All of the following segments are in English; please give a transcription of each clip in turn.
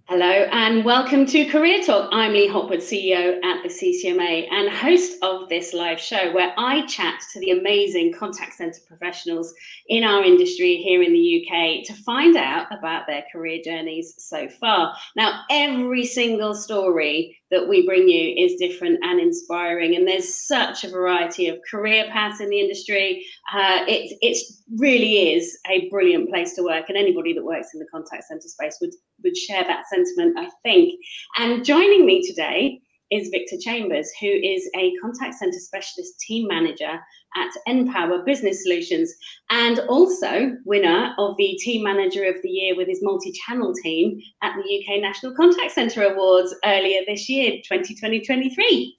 Hello and welcome to Career Talk. I'm Lee Hopwood, CEO at the CCMA and host of this live show where I chat to the amazing contact centre professionals in our industry here in the UK to find out about their career journeys so far. Now, every single story that we bring you is different and inspiring, and there's such a variety of career paths in the industry. It really is a brilliant place to work, and anybody that works in the contact centre space would share that sentiment, I think. And joining me today is Victor Chambers, who is a contact centre specialist team manager at Empower Business Solutions and also winner of the Team Manager of the Year with his multi-channel team at the UK National Contact Centre Awards earlier this year, 2023,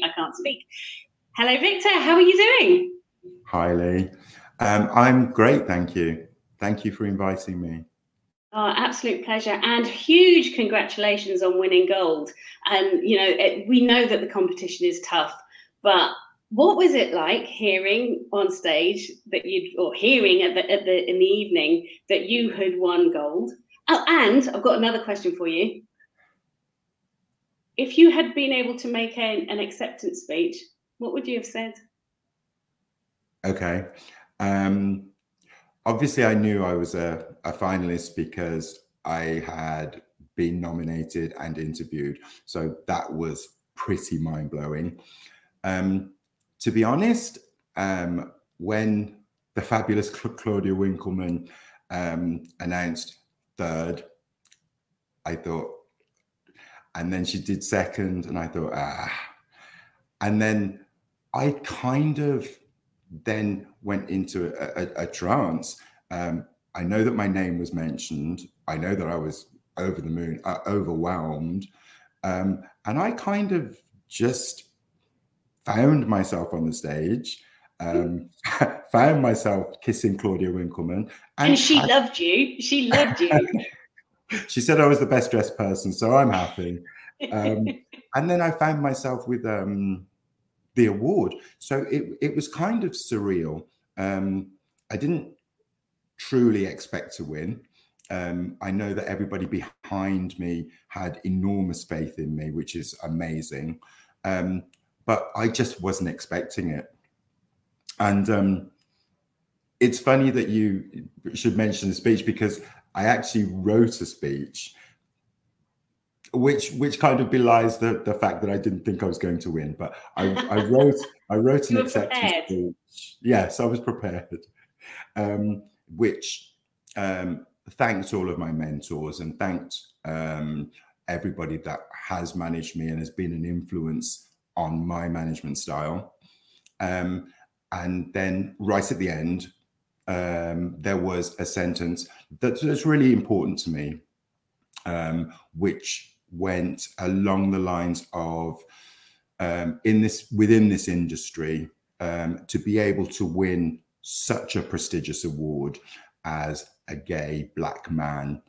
I can't speak. Hello, Victor, how are you doing? Hi, Lee. I'm great, thank you. Thank you for inviting me. Oh, absolute pleasure, and huge congratulations on winning gold. And we know that the competition is tough, but what was it like hearing on stage that hearing in the evening that you had won gold? Oh, and I've got another question for you. If you had been able to make an acceptance speech, what would you have said? Okay. Obviously, I knew I was a finalist because I had been nominated and interviewed. So that was pretty mind-blowing. To be honest, when the fabulous Claudia Winkleman announced third, I thought, and then she did second, and I thought, and then I kind of then went into a trance. I know that my name was mentioned. I know that I was over the moon, overwhelmed. And I kind of just found myself on the stage, found myself kissing Claudia Winkleman. And she loved you. She loved you. She said I was the best dressed person, so I'm happy. And then I found myself with the award. So it was kind of surreal. I didn't truly expect to win. I know that everybody behind me had enormous faith in me, which is amazing. But I just wasn't expecting it. And it's funny that you should mention the speech, because I actually wrote a speech which kind of belies the fact that I didn't think I was going to win. But I wrote an acceptance speech. Yes, I was prepared, which thanked all of my mentors and thanked everybody that has managed me and has been an influence on my management style. And then right at the end, there was a sentence that's really important to me, which went along the lines of within this industry, to be able to win such a prestigious award as a gay Black man,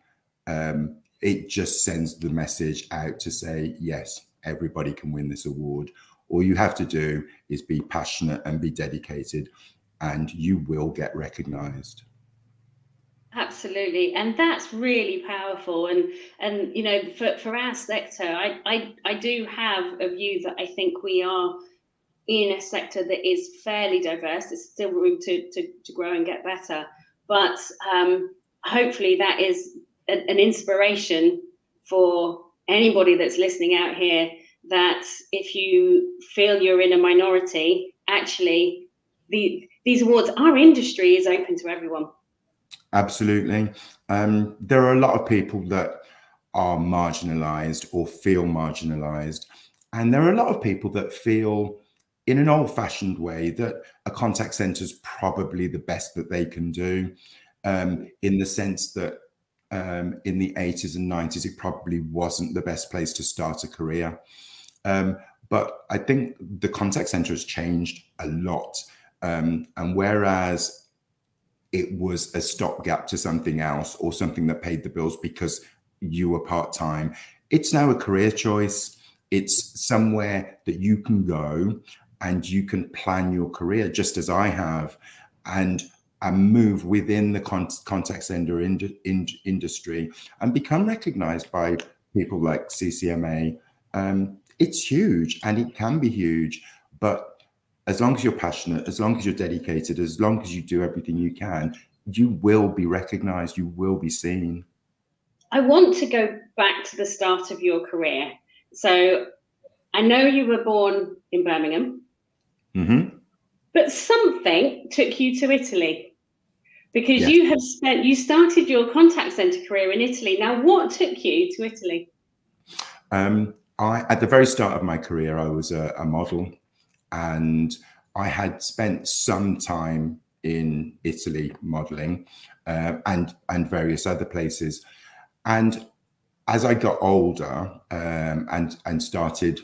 it just sends the message out to say, yes, everybody can win this award. All you have to do is be passionate and be dedicated, and you will get recognized. Absolutely, and that's really powerful. And for our sector, I do have a view that I think we are in a sector that is fairly diverse. There's still room to grow and get better, but hopefully that is an inspiration for anybody that's listening out here, that if you feel you're in a minority, actually these awards, our industry is open to everyone. Absolutely. There are a lot of people that are marginalized or feel marginalized. And there are a lot of people that feel in an old-fashioned way that a contact center is probably the best that they can do, in the sense that in the 80s and 90s, it probably wasn't the best place to start a career. But I think the contact center has changed a lot. And whereas it was a stopgap to something else or something that paid the bills because you were part-time, it's now a career choice. It's somewhere that you can go and you can plan your career, just as I have. And and move within the contact center industry and become recognized by people like CCMA. It's huge, and it can be huge, but as long as you're passionate, as long as you're dedicated, as long as you do everything you can, you will be recognized, you will be seen. I want to go back to the start of your career. So I know you were born in Birmingham, but something took you to Italy, because Yes. you started your contact center career in Italy. Now, what took you to Italy? At the very start of my career, I was a model, and I had spent some time in Italy modeling, and various other places. And as I got older, and started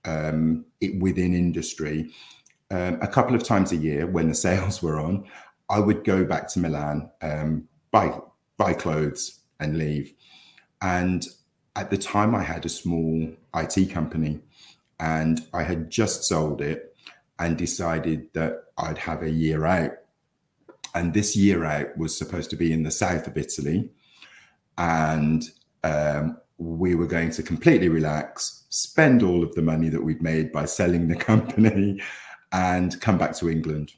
within industry, a couple of times a year when the sales were on, I would go back to Milan, buy clothes and leave. And at the time, I had a small IT company, and I had just sold it and decided that I'd have a year out. And this year out was supposed to be in the south of Italy. And we were going to completely relax, spend all of the money that we'd made by selling the company, and come back to England.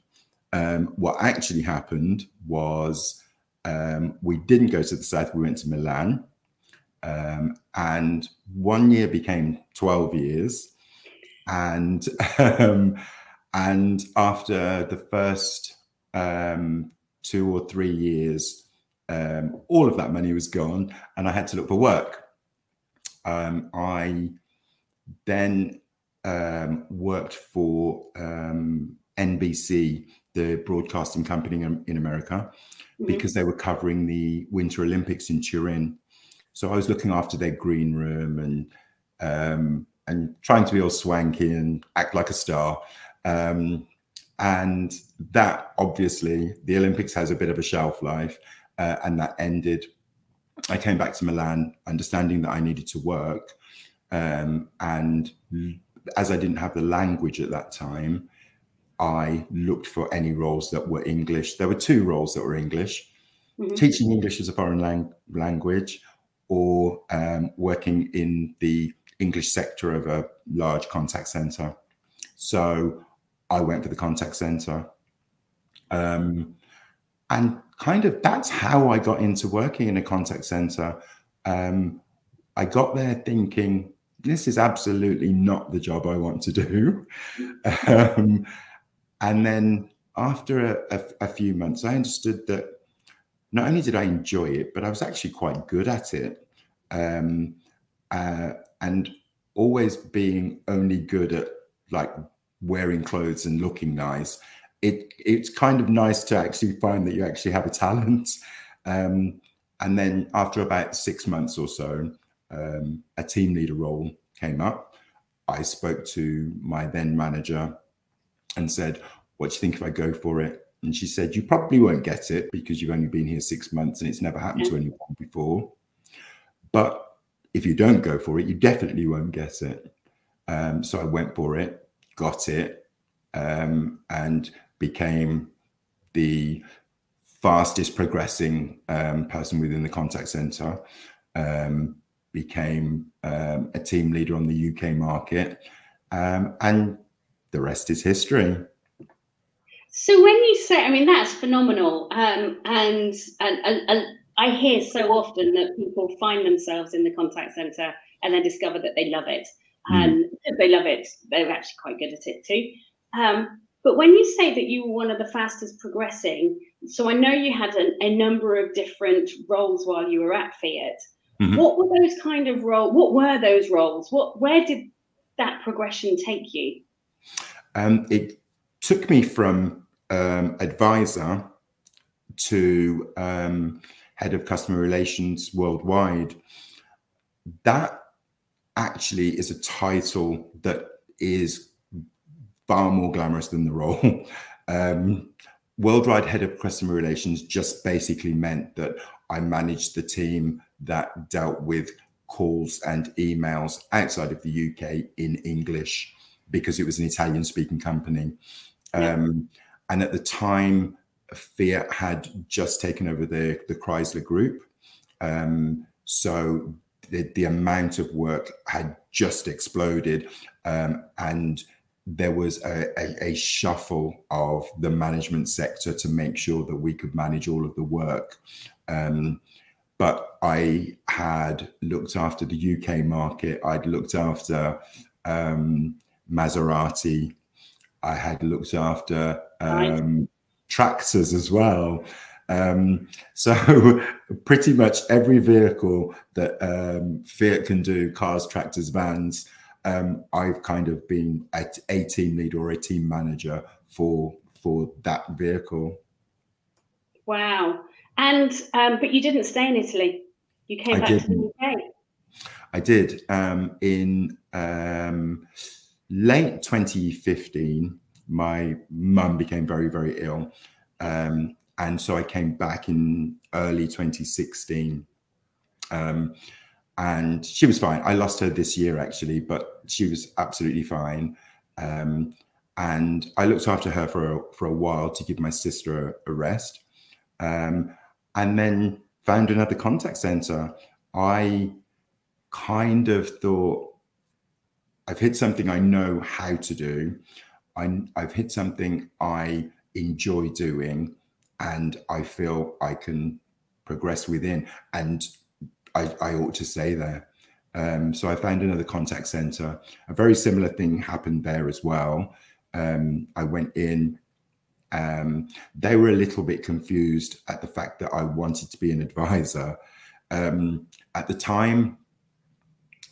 What actually happened was we didn't go to the south, we went to Milan. And 1 year became 12 years. And after the first 2 or 3 years, all of that money was gone, and I had to look for work. I then worked for NBC, the broadcasting company in America, because they were covering the Winter Olympics in Turin. So I was looking after their green room and trying to be all swanky and act like a star. And that, obviously, the Olympics has a bit of a shelf life, and that ended. I came back to Milan understanding that I needed to work. And as I didn't have the language at that time, I looked for any roles that were English. There were 2 roles that were English, teaching English as a foreign language, or working in the English sector of a large contact center. So I went for the contact center. And kind of that's how I got into working in a contact center. I got there thinking, this is absolutely not the job I want to do. And then after a few months, I understood that not only did I enjoy it, but I was actually quite good at it. And always being only good at like wearing clothes and looking nice, it's kind of nice to actually find that you actually have a talent. And then after about 6 months or so, a team leader role came up. I spoke to my then manager and said, what do you think if I go for it? And she said, you probably won't get it because you've only been here 6 months and it's never happened to anyone before. But if you don't go for it, you definitely won't get it. So I went for it, got it, and became the fastest progressing person within the contact center. Became a team leader on the UK market, and the rest is history. So when you say, I mean, that's phenomenal. And I hear so often that people find themselves in the contact center and then discover that they love it. And if they love it, they're actually quite good at it too. But when you say that you were one of the fastest progressing, so I know you had a number of different roles while you were at Fiat. What were those kind of roles? What were those roles? Where did that progression take you? It took me from advisor to head of customer relations worldwide. That actually is a title that is far more glamorous than the role. Worldwide head of customer relations just basically meant that I managed the team that dealt with calls and emails outside of the UK in English, because it was an Italian speaking company. And at the time, Fiat had just taken over the Chrysler Group. So the amount of work had just exploded, and there was a shuffle of the management sector to make sure that we could manage all of the work. But I had looked after the UK market. I'd looked after Maserati. I had looked after tractors as well. So pretty much every vehicle that Fiat can do, cars, tractors, vans, I've kind of been a team lead or a team manager for that vehicle. Wow. And but you didn't stay in Italy. You came back to the UK. I did. In late 2015, my mum became very, very ill. And so I came back in early 2016. And she was fine. I lost her this year, actually, but she was absolutely fine. And I looked after her for a while to give my sister a rest. And then found another contact center. I kind of thought, I've hit something I know how to do. I've hit something I enjoy doing, and I feel I can progress within, and I ought to stay there. So I found another contact center. A very similar thing happened there as well. I went in. They were a little bit confused at the fact that I wanted to be an advisor. At the time,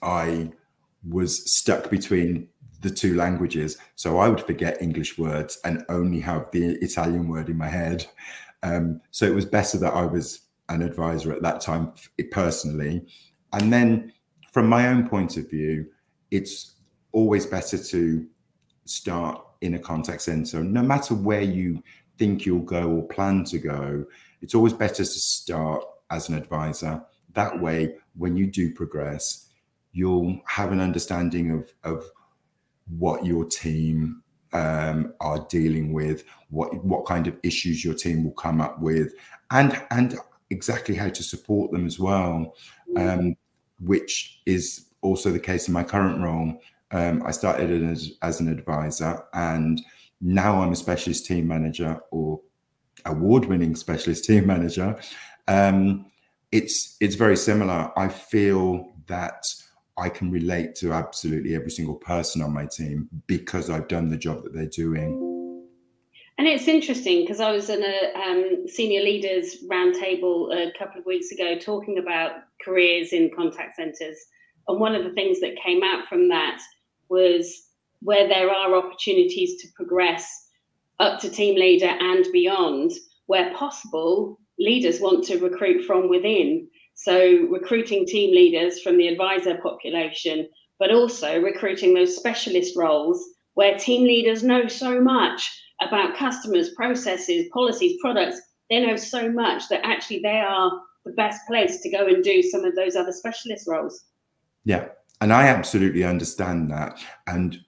I was stuck between the two languages. So I would forget English words and only have the Italian word in my head. So it was better that I was an advisor at that time, personally. And then from my own point of view, it's always better to start in a contact center. No matter where you think you'll go or plan to go, it's always better to start as an advisor. That way, when you do progress, you'll have an understanding of what your team are dealing with, what kind of issues your team will come up with, and exactly how to support them as well, which is also the case in my current role. I started as an advisor, and now I'm a specialist team manager, or award-winning specialist team manager. It's very similar. I feel that I can relate to absolutely every single person on my team because I've done the job that they're doing. And it's interesting because I was in a senior leaders roundtable a couple of weeks ago talking about careers in contact centers. And one of the things that came out from that was where there are opportunities to progress up to team leader and beyond, where possible, leaders want to recruit from within. So recruiting team leaders from the advisor population, but also recruiting those specialist roles where team leaders know so much about customers, processes, policies, products. They know so much that actually they are the best place to go and do some of those other specialist roles. Yeah, and I absolutely understand that. And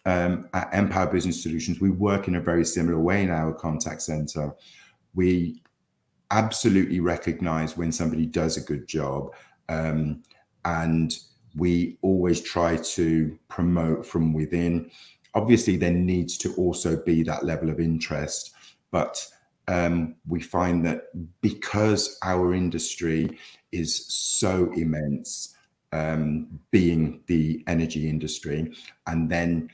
at Empower Business Solutions, we work in a very similar way in our contact center. We absolutely recognize when somebody does a good job, and we always try to promote from within. Obviously, there needs to also be that level of interest, but we find that because our industry is so immense, being the energy industry, and then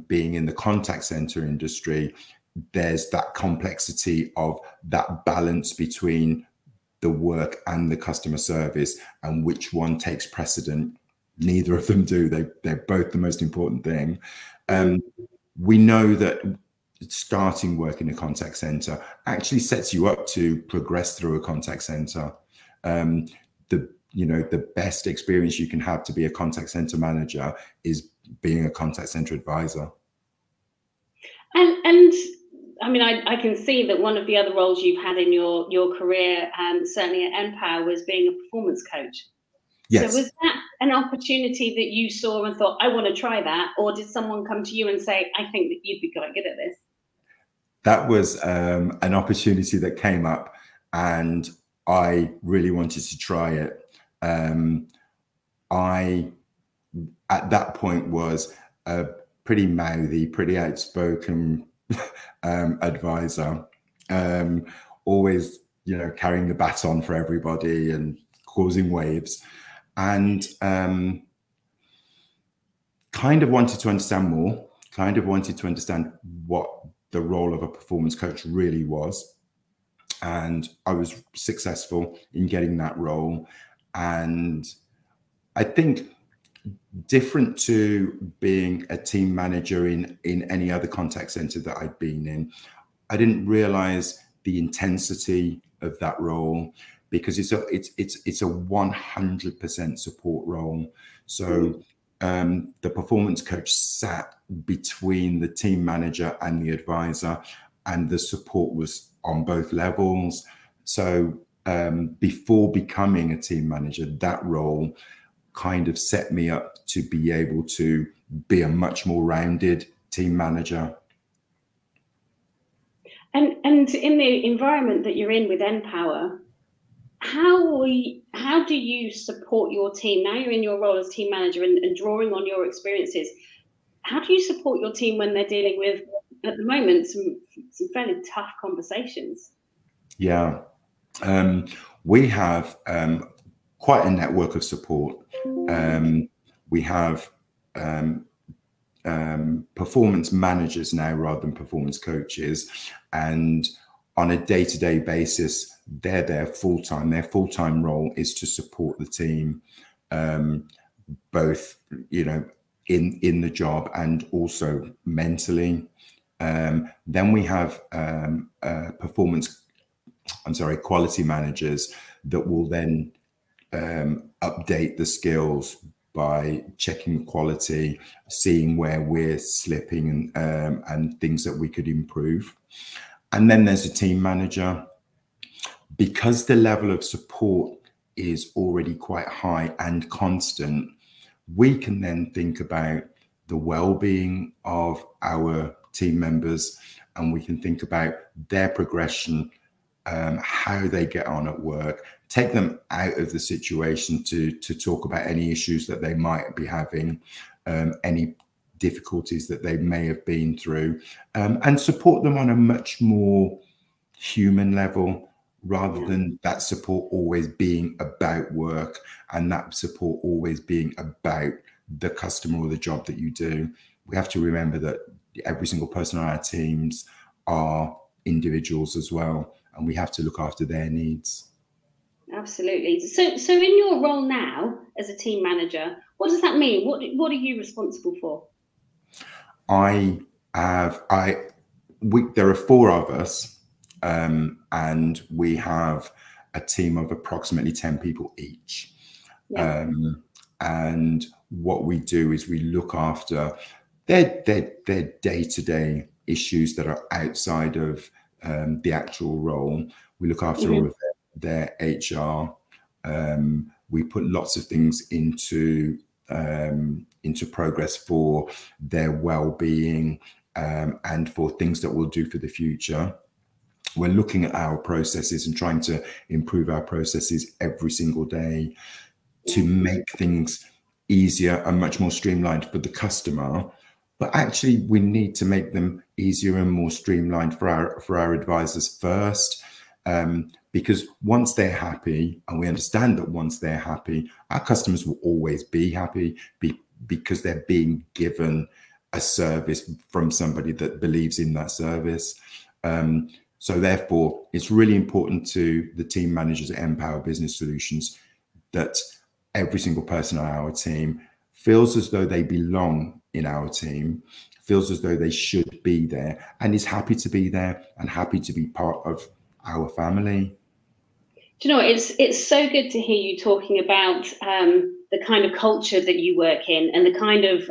being in the contact center industry, there's that complexity of that balance between the work and the customer service, and which one takes precedent. Neither of them do. They're both the most important thing. We know that starting work in a contact center actually sets you up to progress through a contact center. The best experience you can have to be a contact center manager is being a contact center advisor. And I mean, I can see that one of the other roles you've had in your career, certainly at Empower, was being a performance coach. Yes. So was that an opportunity that you saw and thought, I want to try that? Or did someone come to you and say, I think that you'd be quite good at this? that was an opportunity that came up, and I really wanted to try it. I, at that point, was a pretty mouthy, pretty outspoken advisor, always, you know, carrying the baton for everybody and causing waves, and kind of wanted to understand more, kind of wanted to understand what the role of a performance coach really was. And I was successful in getting that role. And I think, different to being a team manager in any other contact center that I'd been in, I didn't realize the intensity of that role, because it's a 100% support role. So the performance coach sat between the team manager and the advisor, and the support was on both levels. So before becoming a team manager, that role kind of set me up to be able to be a much more rounded team manager. And in the environment that you're in with Empower, how do you support your team now? You're in your role as team manager and drawing on your experiences. How do you support your team when they're dealing with, at the moment, some fairly tough conversations? Yeah, we have quite a network of support. We have performance managers now rather than performance coaches, and on a day-to-day basis, they're there full-time. Their full-time role is to support the team, both, you know, in the job and also mentally. Then we have quality managers that will then update the skills by checking quality, seeing where we're slipping, and things that we could improve. And then there's a team manager. Because the level of support is already quite high and constant, we can then think about the well-being of our team members, and we can think about their progression, how they get on at work, take them out of the situation to talk about any issues that they might be having, any difficulties that they may have been through, and support them on a much more human level, rather than that support always being about work and that support always being about the customer or the job that you do. We have to remember that every single person on our teams are individuals as well, and we have to look after their needs. Absolutely. So in your role now as a team manager, what does that mean? What are you responsible for? There are 4 of us, and we have a team of approximately 10 people each. Yeah. And what we do is we look after their day-to-day issues that are outside of the actual role. We look after all of their HR. We put lots of things into progress for their well-being, and for things that we'll do for the future. We're looking at our processes and trying to improve our processes every single day to make things easier and much more streamlined for the customer. But actually, we need to make them easier and more streamlined for our advisors first, because once they're happy, and we understand that once they're happy, our customers will always be happy, because they're being given a service from somebody that believes in that service. So therefore, it's really important to the team managers at Empower Business Solutions that every single person on our team feels as though they belong in our team, feels as though they should be there, and is happy to be there and happy to be part of our family. Do you know, it's so good to hear you talking about the kind of culture that you work in, and the kind of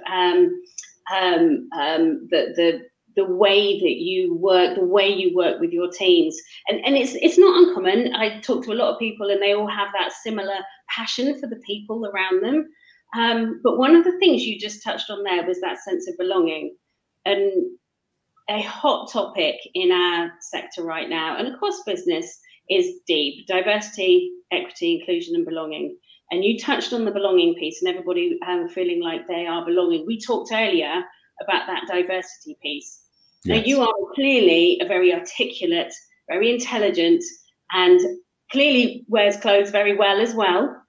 the way that you work, the way you work with your teams. And it's not uncommon. I talk to a lot of people, and they all have that similar passion for the people around them. But one of the things you just touched on there was that sense of belonging. And a hot topic in our sector right now and across business is deep diversity, equity, inclusion, and belonging. And you touched on the belonging piece and everybody feeling like they are belonging. We talked earlier about that diversity piece. Now, Yes. you are clearly a very articulate, very intelligent, and clearly wears clothes very well as well.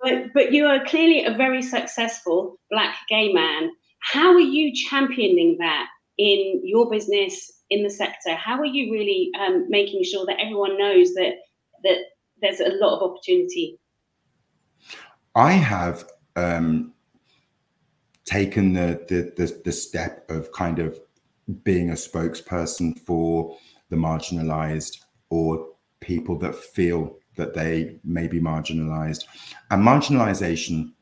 But you are clearly a very successful Black gay man. How are you championing that in your business, in the sector? How are you really making sure that everyone knows that there's a lot of opportunity? I have taken the step of kind of being a spokesperson for the marginalized or people that feel that they may be marginalized. And marginalization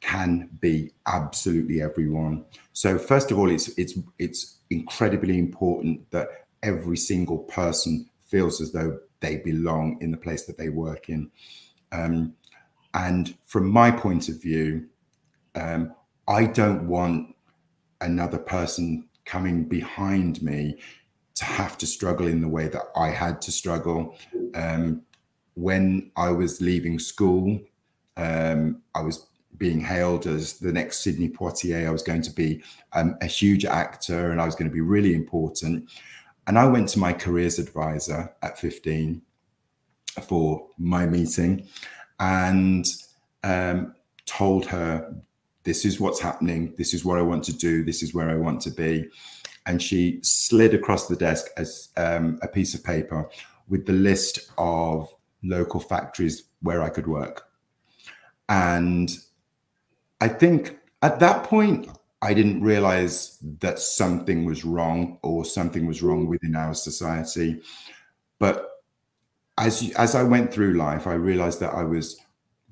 can be absolutely everyone. So first of all, it's incredibly important that every single person feels as though they belong in the place that they work in. And from my point of view, I don't want another person coming behind me to have to struggle in the way that I had to struggle. When I was leaving school, I was being hailed as the next Sidney Poitier. I was going to be a huge actor and I was going to be really important. And I went to my careers advisor at 15 for my meeting and told her, this is what's happening. This is what I want to do. This is where I want to be. And she slid across the desk as a piece of paper with the list of local factories where I could work. And I think at that point, I didn't realize that something was wrong or something was wrong within our society. But as I went through life, I realized that I was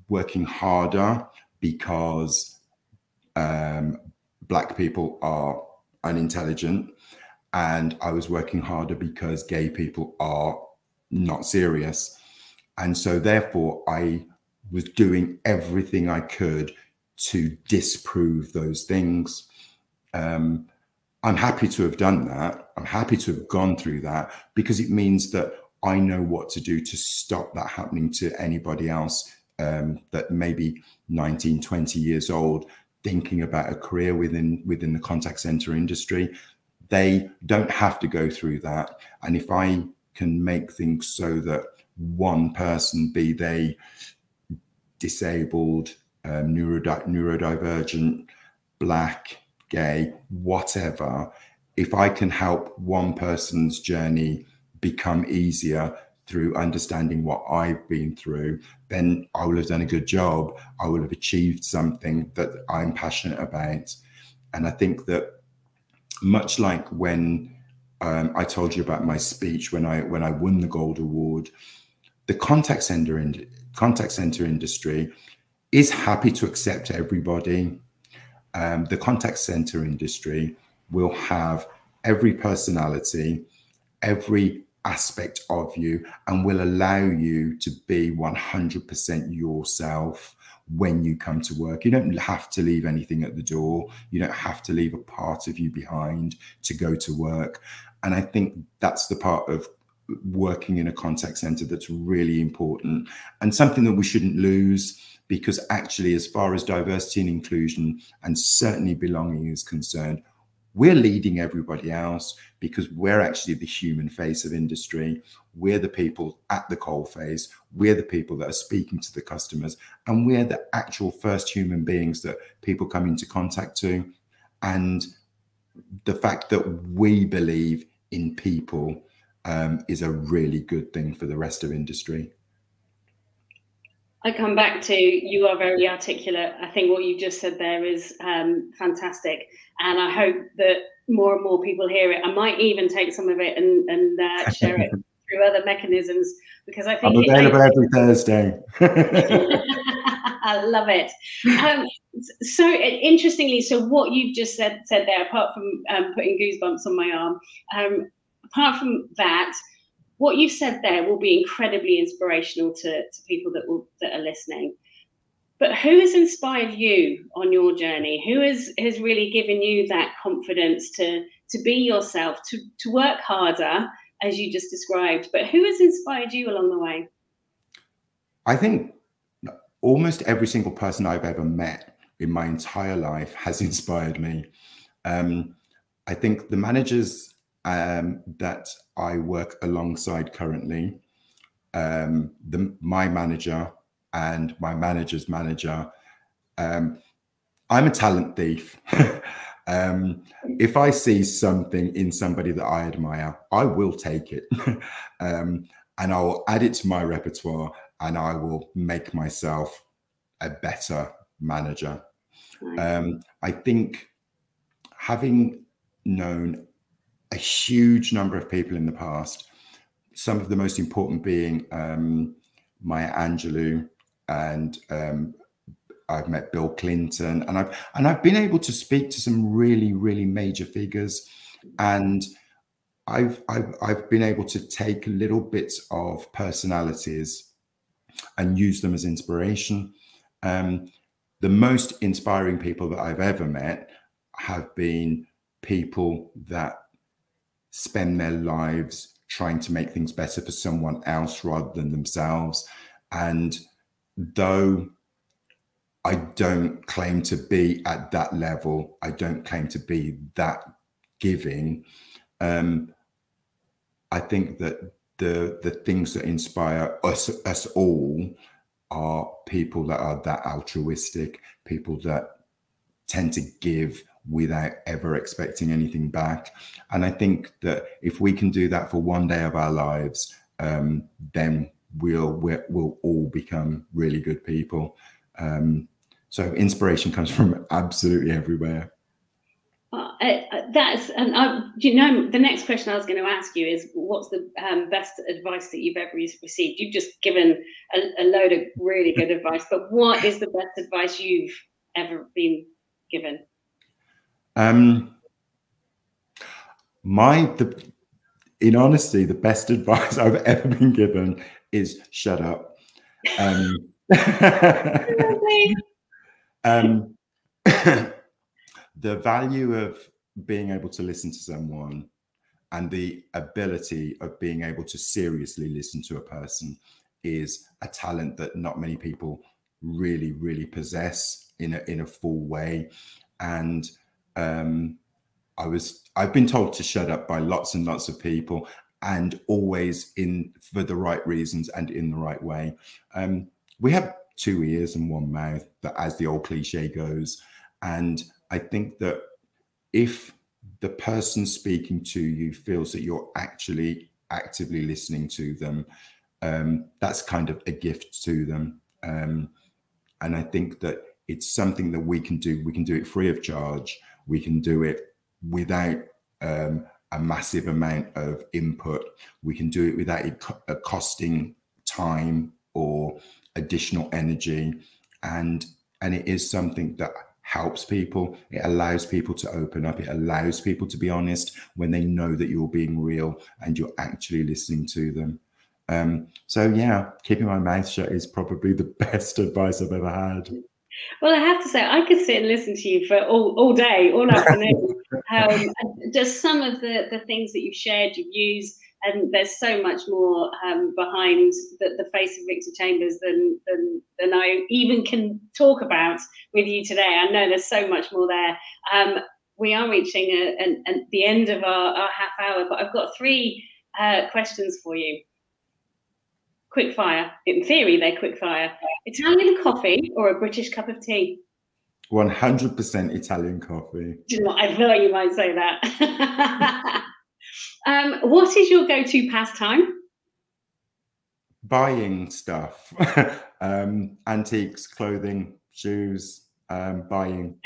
working harder because Black people are unintelligent, and I was working harder because gay people are not serious. And so therefore I was doing everything I could to disprove those things. I'm happy to have done that. I'm happy to have gone through that because it means that I know what to do to stop that happening to anybody else that may be 19, 20 years old, thinking about a career within the contact center industry. They don't have to go through that. And if I can make things so that one person, be they disabled, neurodivergent, Black, gay, whatever, if I can help one person's journey become easier through understanding what I've been through, then I will have done a good job. I will have achieved something that I'm passionate about. And I think that much like when I told you about my speech when I won the Gold Award, the contact center industry is happy to accept everybody. The contact center industry will have every personality, every aspect of you, and will allow you to be 100% yourself when you come to work. You don't have to leave anything at the door. You don't have to leave a part of you behind to go to work. And I think that's the part of working in a contact center that's really important and something that we shouldn't lose, because actually, as far as diversity and inclusion and certainly belonging is concerned, we're leading everybody else because we're actually the human face of industry. We're the people at the coalface. We're the people that are speaking to the customers, and we're the actual first human beings that people come into contact to. And the fact that we believe in people is a really good thing for the rest of industry. I come back to, you are very articulate. I think what you just said there is fantastic. And I hope that more and more people hear it. I might even take some of it and share it through other mechanisms, because I think I'm available every Thursday. I love it. So interestingly, so what you've just said there, apart from putting goosebumps on my arm, apart from that, what you've said there will be incredibly inspirational to people that are listening. But who has inspired you on your journey? Who has really given you that confidence to be yourself, to work harder, as you just described? But who has inspired you along the way? I think almost every single person I've ever met in my entire life has inspired me. I think the managers that I work alongside currently, my manager and my manager's manager, I'm a talent thief. If I see something in somebody that I admire, I will take it and I will add it to my repertoire, and I will make myself a better manager. I think having known a huge number of people in the past, some of the most important being Maya Angelou, and I've met Bill Clinton, and I've been able to speak to some really, really major figures, and I've been able to take little bits of personalities and use them as inspiration. The most inspiring people that I've ever met have been people that spend their lives trying to make things better for someone else rather than themselves. And though I don't claim to be at that level, I don't claim to be that giving, I think that the things that inspire us all are people that are that altruistic, people that tend to give without ever expecting anything back. And I think that if we can do that for one day of our lives, then we'll all become really good people. So inspiration comes from absolutely everywhere. You know, the next question I was going to ask you is, what's the best advice that you've ever received? You've just given a load of really good advice, but what is the best advice you've ever been given? In honesty, the best advice I've ever been given is shut up. The value of being able to listen to someone and the ability of being able to seriously listen to a person is a talent that not many people really, really possess in a full way. And I've been told to shut up by lots and lots of people, and always for the right reasons and in the right way. We have 2 ears and 1 mouth, that, as the old cliche goes. And I think that if the person speaking to you feels that you're actually actively listening to them, that's kind of a gift to them. And I think that it's something that we can do. We can do it free of charge. We can do it without a massive amount of input. We can do it without it costing time or additional energy. And it is something that helps people. It allows people to open up. It allows people to be honest when they know that you're being real and you're actually listening to them. So yeah, keeping my mouth shut is probably the best advice I've ever had. Well, I have to say, I could sit and listen to you for all day, all afternoon. Just some of the things that you've shared, you've used, and there's so much more behind the face of Victor Chambers than I even can talk about with you today. I know there's so much more there. We are reaching the end of our half hour, but I've got 3 questions for you. Quick fire. In theory, they're quick fire. Italian coffee or a British cup of tea? 100% Italian coffee. Do you know what? I thought you might say that. What is your go-to pastime? Buying stuff. Antiques, clothing, shoes, buying.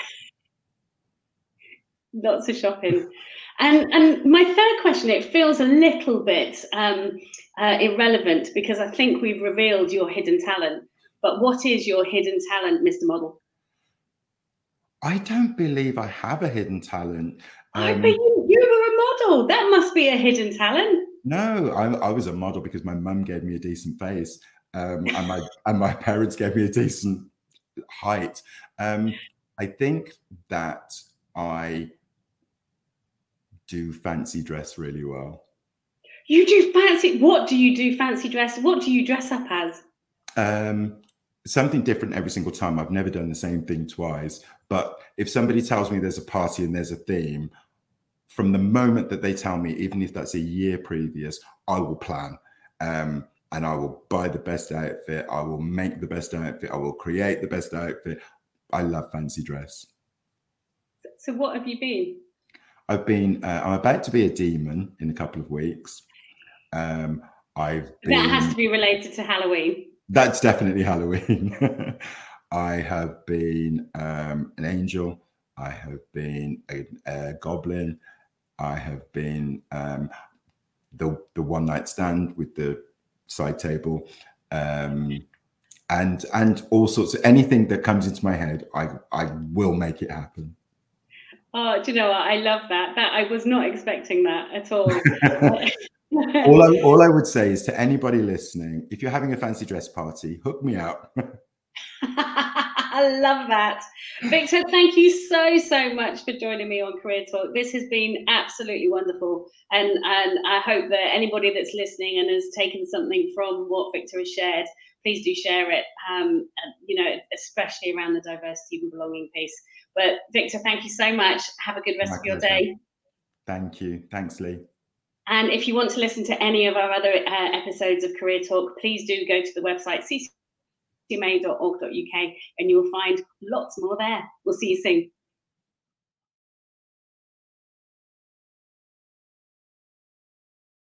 Lots of shopping. And my third question, it feels a little bit irrelevant because I think we've revealed your hidden talent. But what is your hidden talent, Mr. Model? I don't believe I have a hidden talent. But you were a model. That must be a hidden talent. No, I was a model because my mum gave me a decent face, and my parents gave me a decent height. I think that I do fancy dress really well. You do fancy, what do you do fancy dress? What do you dress up as? Something different every single time. I've never done the same thing twice. But if somebody tells me there's a party and there's a theme, from the moment that they tell me, even if that's a year previous, I will plan. And I will buy the best outfit. I will make the best outfit. I will create the best outfit. I love fancy dress. So what have you been? I'm about to be a demon in a couple of weeks. That has to be related to Halloween. That's definitely Halloween. I have been an angel. I have been a goblin. I have been the one night stand with the side table, and all sorts of anything that comes into my head. I will make it happen. Oh, do you know what? I love that. That I was not expecting that at all. All I would say is to anybody listening, if you're having a fancy dress party, hook me up. I love that. Victor, thank you so much for joining me on Career Talk. This has been absolutely wonderful. And I hope that anybody that's listening and has taken something from what Victor has shared, please do share it, you know, especially around the diversity and belonging piece. But Victor, thank you so much. Have a good rest of your day. Thank you. Thanks, Lee. And if you want to listen to any of our other episodes of Career Talk, please do go to the website ccma.org.uk and you'll find lots more there. We'll see you soon.